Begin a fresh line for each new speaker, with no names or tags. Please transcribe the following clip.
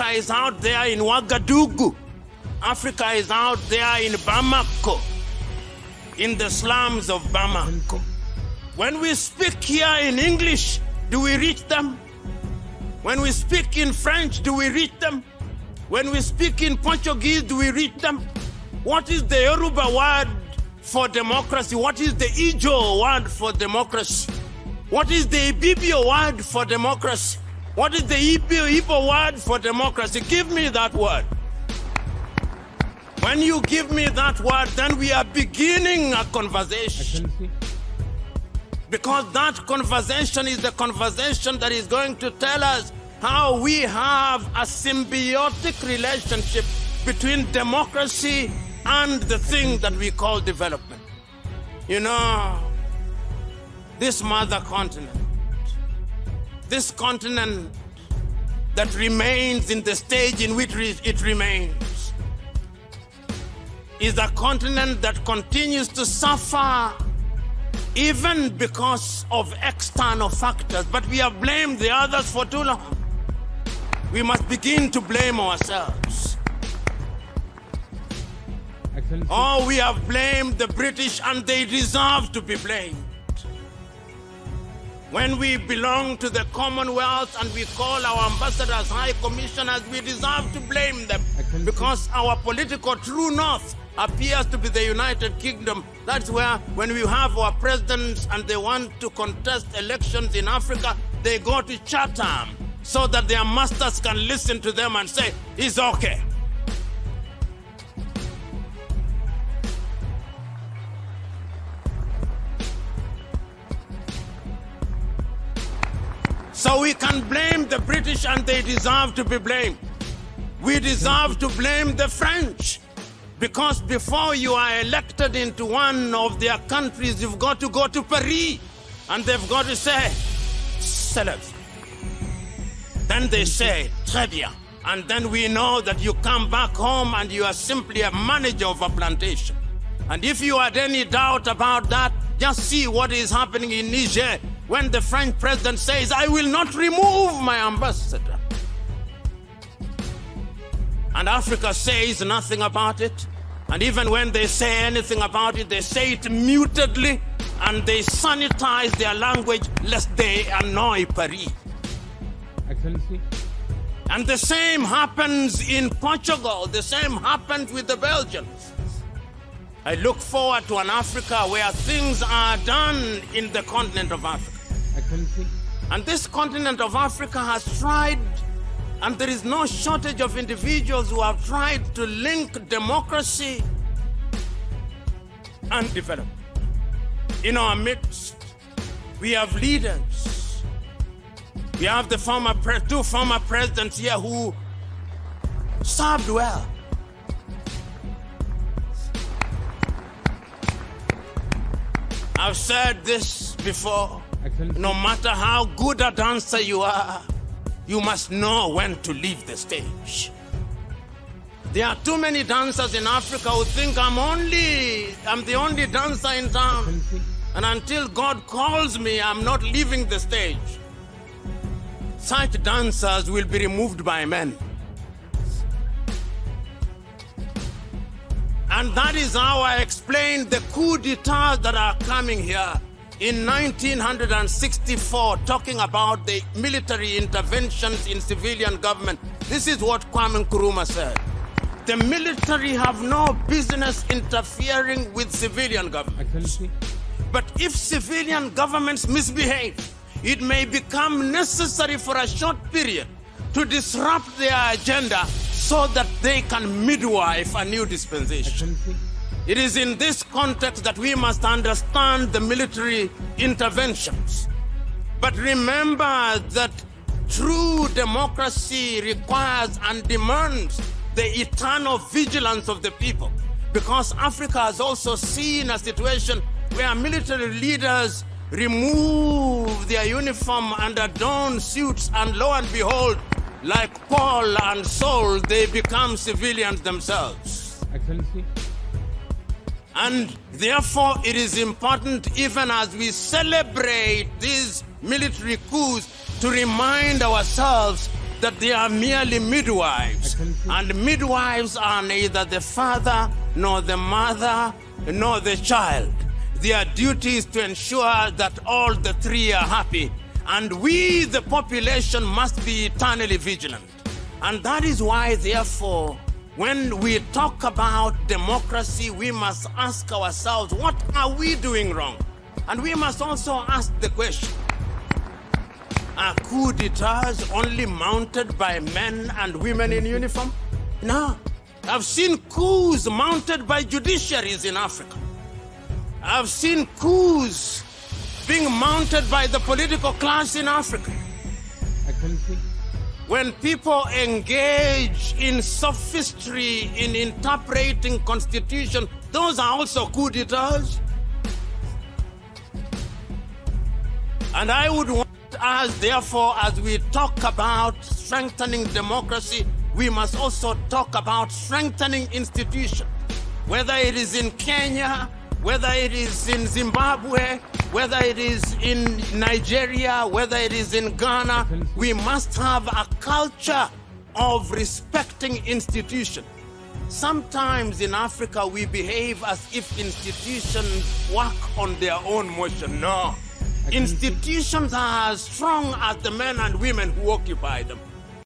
Africa is out there in Ouagadougou. Africa is out there in Bamako, in the slums of Bamako. When we speak here in English, do we reach them? When we speak in French, do we reach them? When we speak in Portuguese, do we reach them? What is the Yoruba word for democracy? What is the Ijo word for democracy? What is the Ibibio word for democracy? What is the Igbo word for democracy? Give me that word. When you give me that word, then we are beginning a conversation. Because that conversation is the conversation that is going to tell us how we have a symbiotic relationship between democracy and the thing that we call development. You know, this mother continent, this continent that remains in the stage in which it remains, is a continent that continues to suffer even because of external factors. But we have blamed the others for too long. We must begin to blame ourselves. Oh, we have blamed the British, and they deserve to be blamed. When we belong to the Commonwealth and we call our ambassadors high commissioners, we deserve to blame them, because our political true north appears to be the United Kingdom. That's where, when we have our presidents and they want to contest elections in Africa, they go to Chatham so that their masters can listen to them and say, it's okay. So we can blame the British, and they deserve to be blamed. We deserve to blame the French, because before you are elected into one of their countries, you've got to go to Paris, and they've got to say, "Célèbre." Then they say, "Très bien." And then we know that you come back home and you are simply a manager of a plantation. And if you had any doubt about that, just see what is happening in Niger, when the French president says, "I will not remove my ambassador." And Africa says nothing about it. And even when they say anything about it, they say it mutedly, and they sanitize their language lest they annoy Paris.
Excellency.
And the same happens in Portugal. The same happens with the Belgians. I look forward to an Africa where things are done in the continent of Africa.
Excellency.
And this continent of Africa has tried, and there is no shortage of individuals who have tried to link democracy and development. In our midst, we have leaders. We have the two former presidents here who served well. I've said this before. No matter how good a dancer you are, you must know when to leave the stage. There are too many dancers in Africa who think I'm the only dancer in town. And until God calls me, I'm not leaving the stage. Such dancers will be removed by men. And that is how I explained the coup d'etats that are coming here. In 1964, talking about the military interventions in civilian government, this is what Kwame Nkrumah said. The military have no business interfering with civilian governments. But if civilian governments misbehave, it may become necessary for a short period to disrupt their agenda so that they can midwife a new dispensation. It is in this context that we must understand the military interventions. But remember that true democracy requires and demands the eternal vigilance of the people, because Africa has also seen a situation where military leaders remove their uniform and adorn suits, and lo and behold, like Paul and Saul, they become civilians themselves.
Excellency.
And therefore, it is important, even as we celebrate these military coups, to remind ourselves that they are merely midwives. And midwives are neither the father, nor the mother, nor the child. Their duty is to ensure that all the three are happy. And we, the population, must be eternally vigilant. And that is why, therefore, when we talk about democracy, we must ask ourselves, what are we doing wrong? And we must also ask the question, are coup d'etats only mounted by men and women in uniform? No. I've seen coups mounted by judiciaries in Africa. I've seen coups being mounted by the political class in Africa.
Excellency.
When people engage in sophistry in interpreting constitution, those are also coup d'etats. And I would want us, therefore, as we talk about strengthening democracy, we must also talk about strengthening institutions. Whether it is in Kenya, whether it is in Zimbabwe, whether it is in Nigeria, whether it is in Ghana, we must have a culture of respecting institutions. Sometimes in Africa, we behave as if institutions work on their own motion. No. Institutions are as strong as the men and women who occupy them.